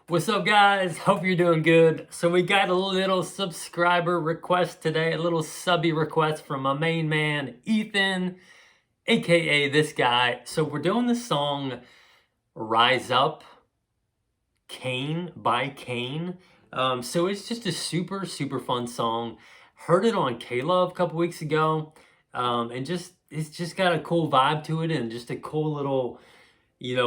What's up, guys? Hope you're doing good. So we got a little subscriber request today, a little subby request from my main man, Ethan, aka this guy. So we're doing the song Rise Up, CAIN by CAIN. So it's just a super fun song. Heard it on K-Love a couple weeks ago. And it's just got a cool vibe to it and just a cool little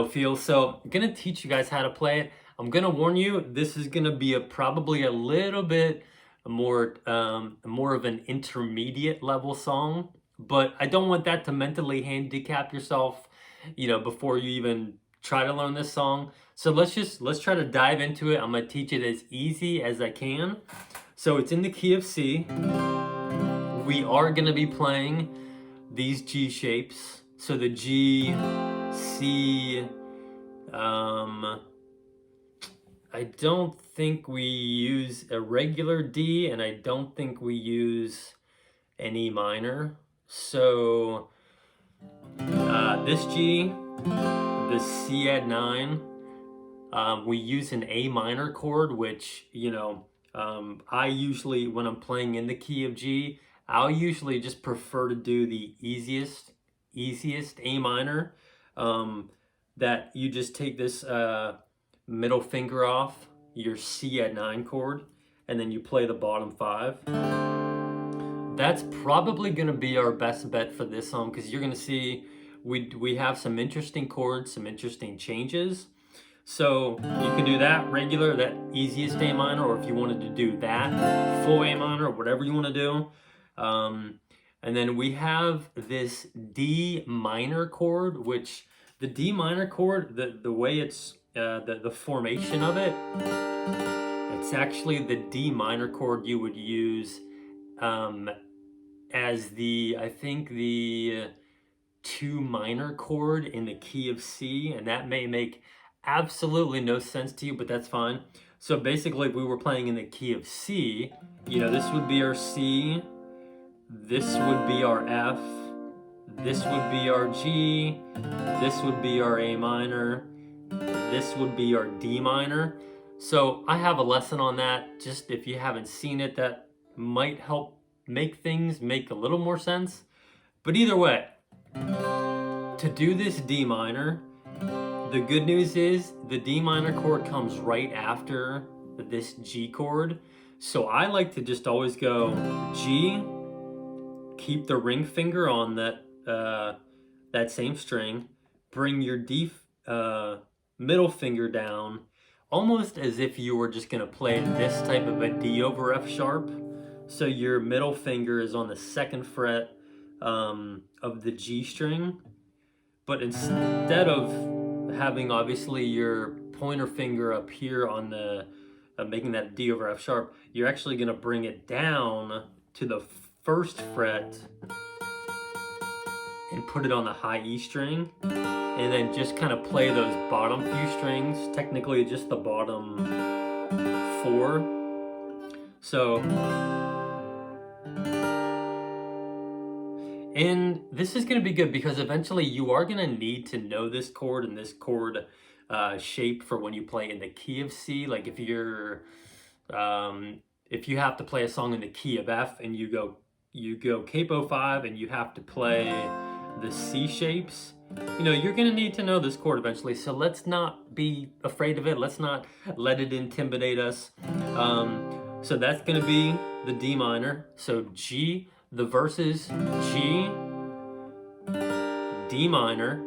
feel. So I'm gonna teach you guys how to play it. I'm gonna warn you, this is gonna be probably a little bit more of an intermediate level song, but I don't want that to mentally handicap yourself, before you even try to learn this song. So let's try to dive into it. I'm gonna teach it as easy as I can. So it's in the key of C. We are gonna be playing these G shapes. So the G, C, I don't think we use a regular D, and I don't think we use an E minor. So this G, the C add 9, we use an A minor chord, which, I usually, when I'm playing in the key of G, I'll usually just prefer to do the easiest A minor, that you just take this middle finger off your C add 9 chord, and then you play the bottom 5. That's probably going to be our best bet for this song, because you're going to see we have some interesting chords, some interesting changes. So you can do that regular, that easiest A minor, or if you wanted to do that full A minor, whatever you want to do. And then we have this D minor chord, which the D minor chord, the way it's the formation of it, it's actually the D minor chord you would use as I think the 2 minor chord in the key of C, and that may make absolutely no sense to you, but that's fine. So basically, if we were playing in the key of C, this would be our C, this would be our F, this would be our G, this would be our A minor, this would be our D minor. So I have a lesson on that. Just if you haven't seen it, that might help make things make a little more sense. But either way, to do this D minor, the good news is the D minor chord comes right after this G chord. So I like to just always go G, keep the ring finger on that same string, bring your D middle finger down, almost as if you were just gonna play this type of a D over F sharp. So your middle finger is on the 2nd fret of the G string, but instead of having obviously your pointer finger up here on the making that D over F sharp, you're actually gonna bring it down to the 1st fret and put it on the high E string, and then just kind of play those bottom few strings, technically just the bottom 4. So, and this is going to be good because eventually you are going to need to know this chord and this chord shape for when you play in the key of C. Like if you have to play a song in the key of F and you go capo 5 and you have to play the C shapes, you're going to need to know this chord eventually. So let's not be afraid of it. Let's not let it intimidate us. So that's going to be the D minor. So G, the verses G, D minor,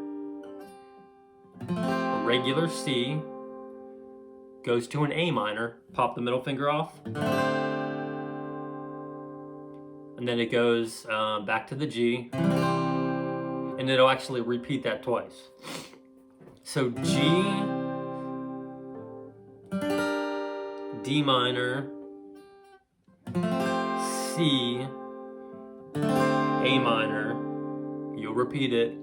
regular C, goes to an A minor, pop the middle finger off, and then it goes back to the G, and it'll actually repeat that twice. So G, D minor, C, A minor, you'll repeat it,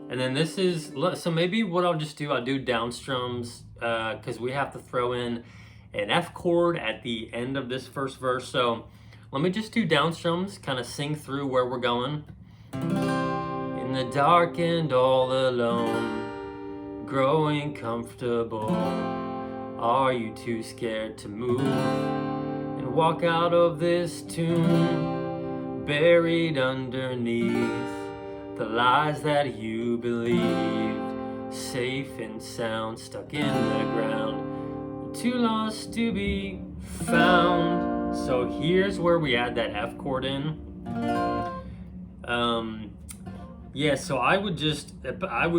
and then this is, so maybe what I'll just do, I'll do down strums, because we have to throw in an F chord at the end of this first verse. So Let me just do down strums, kind of sing through where we're going. In the dark and all alone, growing comfortable. Are you too scared to move and walk out of this tune? Buried underneath the lies that you believed, safe and sound, stuck in the ground, too lost to be found. So here's where we add that F chord in. Yeah, so I would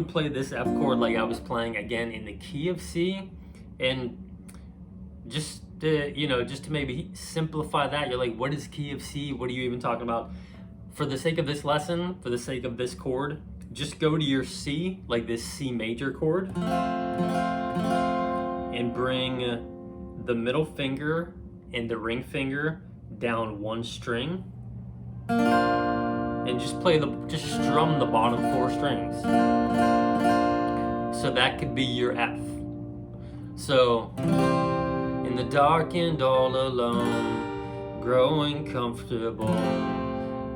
play this F chord like I was playing again in the key of C, and just to maybe simplify that, you're like, what is key of C? What are you even talking about? For the sake of this lesson, for the sake of this chord, just go to your C, like this C major chord, and bring the middle finger and the ring finger down one string, and just strum the bottom 4 strings. So that could be your F. So, in the dark and all alone, growing comfortable.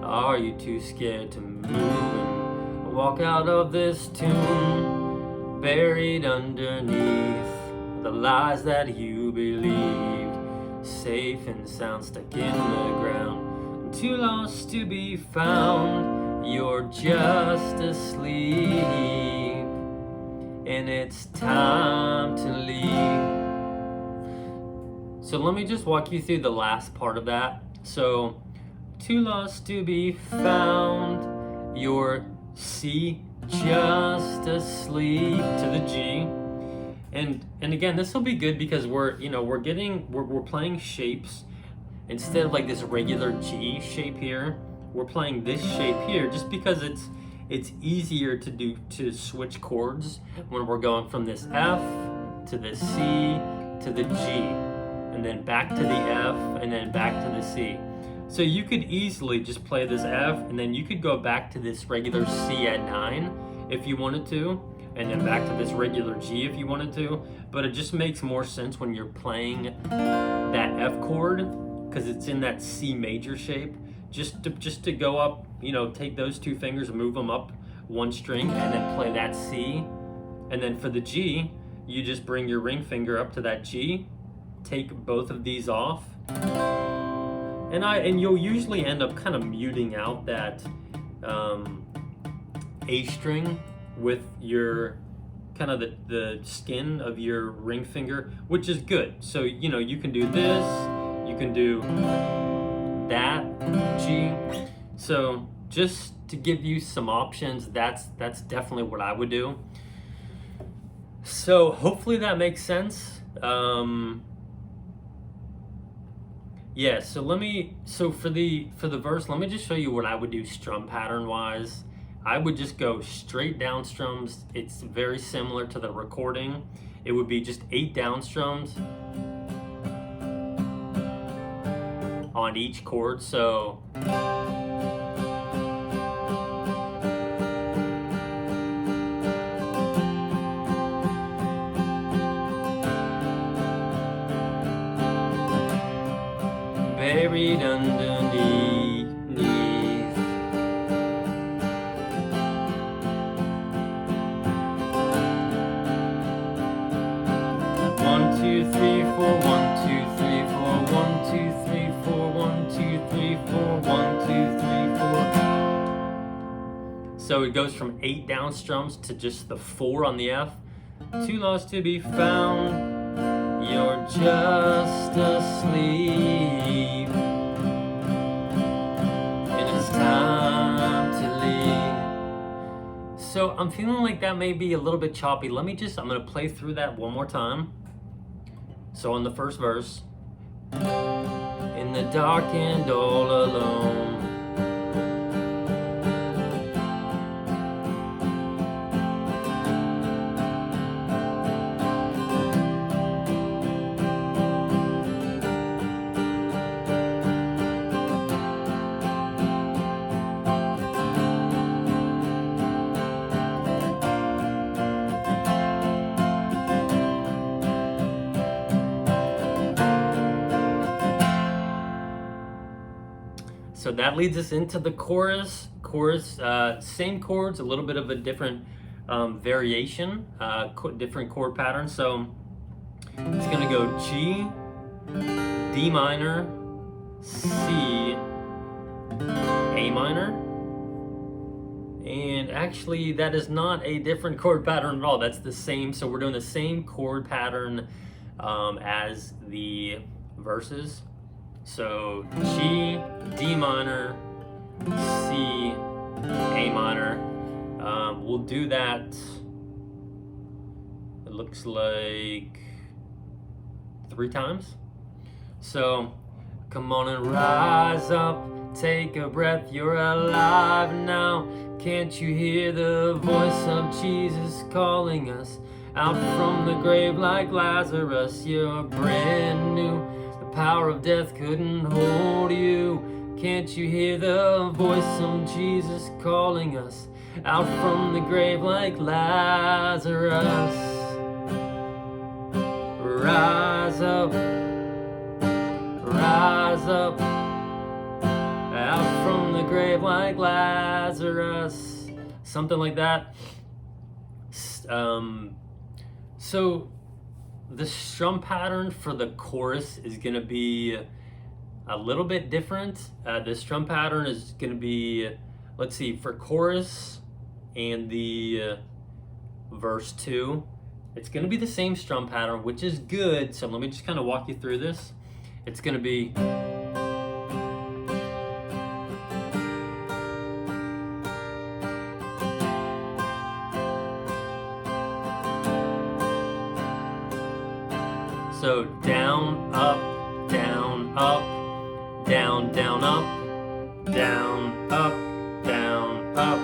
Are you too scared to move and walk out of this tune? Buried underneath the lies that you believed, safe and sound, stuck in the ground, too lost to be found. You're just asleep, and it's time to leave. So let me just walk you through the last part of that. So, too lost to be found, your C, just asleep, to the G. And again, this will be good because we're playing shapes. Instead of like this regular G shape here, we're playing this shape here just because it's easier to switch chords when we're going from this F to the C to the G, and then back to the F, and then back to the C. So you could easily just play this F, and then you could go back to this regular C at 9 if you wanted to, and then back to this regular G if you wanted to. But it just makes more sense when you're playing that F chord, because it's in that C major shape, just to go up, take those 2 fingers and move them up 1 string, and then play that C. And then for the G, you just bring your ring finger up to that G, take both of these off, and you'll usually end up kind of muting out that A string with your kind of the skin of your ring finger, which is good. So you can do this, you can do that G. So just to give you some options, that's definitely what I would do. So hopefully that makes sense. Yeah, so for the verse, let me just show you what I would do strum pattern wise. I would just go straight down strums. It's very similar to the recording. It would be just 8 down strums on each chord. So buried underneath. 1, 2, 3, 4, 1, 2, 3, 4, 1, 2, 3, 4, 1, 2, 3, 4, 1, 2, 3, 4. So it goes from 8 down strums to just the 4 on the F. Too lost to be found. You're just asleep, and it's time to leave. So I'm feeling like that may be a little bit choppy. I'm gonna play through that one more time. So on the first verse, in the dark and all alone, that leads us into the chorus. Same chords, a little bit of a different variation, different chord pattern. So it's gonna go G, D minor, C, A minor. And actually that is not a different chord pattern at all. That's the same. So we're doing the same chord pattern as the verses. So G, D minor, C, A minor. We'll do that, it looks like 3 times. So come on and rise up, take a breath, you're alive now. Can't you hear the voice of Jesus calling us out from the grave like Lazarus? You're brand new, the power of death couldn't hold you. Can't you hear the voice of Jesus calling us out from the grave like Lazarus? Rise up, out from the grave like Lazarus. Something like that. So the strum pattern for the chorus is going to be a little bit different. The strum pattern is going to be, let's see, for chorus and the verse 2, it's going to be the same strum pattern, which is good. So let me just kind of walk you through this. It's going to be so down, up, down, up, down, down, up, down, up, down, up,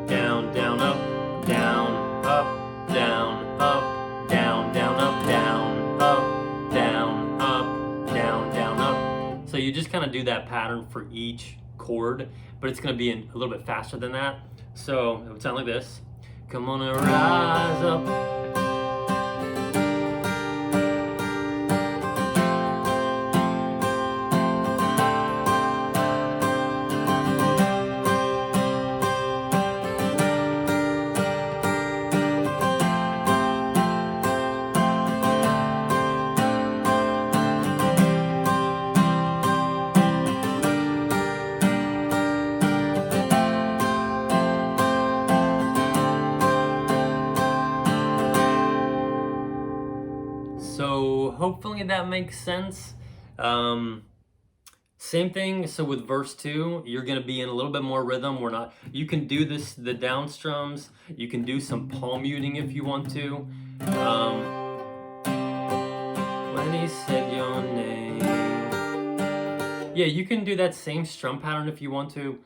down, down, up, down, up, down, up, down, down, up, down, up, down, up, down, down, up. So you just kind of do that pattern for each chord, but it's going to be a little bit faster than that. So it would sound like this. Come on and rise up. So hopefully that makes sense. Same thing, so with verse 2, you're gonna be in a little bit more rhythm. You can do this, the down strums, you can do some palm muting if you want to. When he said your name. Yeah, you can do that same strum pattern if you want to.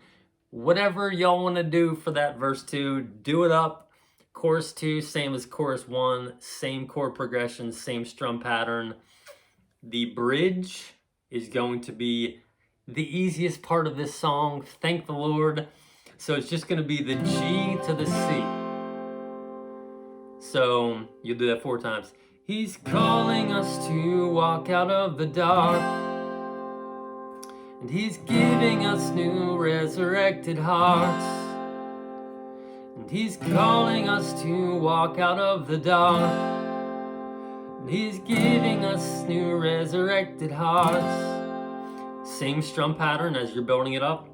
Whatever y'all wanna do for that verse 2, do it up. Chorus 2, same as chorus 1, same chord progression, same strum pattern. The bridge is going to be the easiest part of this song, thank the Lord. So it's just going to be the G to the C. So you'll do that 4 times. He's calling us to walk out of the dark, and he's giving us new resurrected hearts. And he's calling us to walk out of the dark, and he's giving us new resurrected hearts. Same strum pattern as you're building it up.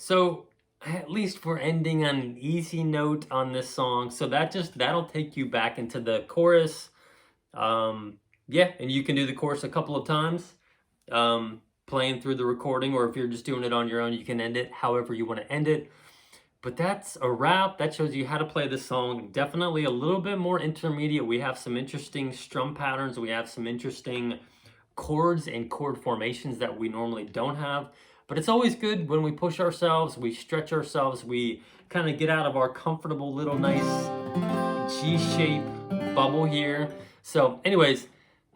So at least we're ending on an easy note on this song. So that'll take you back into the chorus. Yeah, and you can do the chorus a couple of times, playing through the recording, or if you're just doing it on your own, you can end it however you want to end it. But that's a wrap. That shows you how to play this song. Definitely a little bit more intermediate. We have some interesting strum patterns. We have some interesting chords and chord formations that we normally don't have. But it's always good when we push ourselves, we stretch ourselves, we kind of get out of our comfortable little nice G-shape bubble here. So anyways,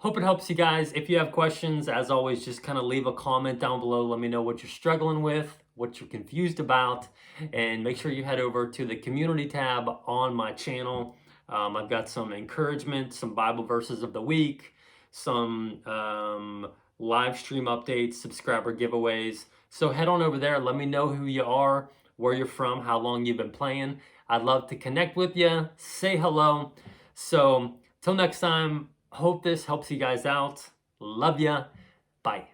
Hope it helps you guys. If you have questions, as always, just kind of leave a comment down below. Let me know what you're struggling with, what you're confused about, and make sure you head over to the community tab on my channel. I've got some encouragement, some Bible verses of the week, some live stream updates, subscriber giveaways. So head on over there. Let me know who you are, where you're from, how long you've been playing. I'd love to connect with you, say hello. So till next time, hope this helps you guys out. Love ya. Bye.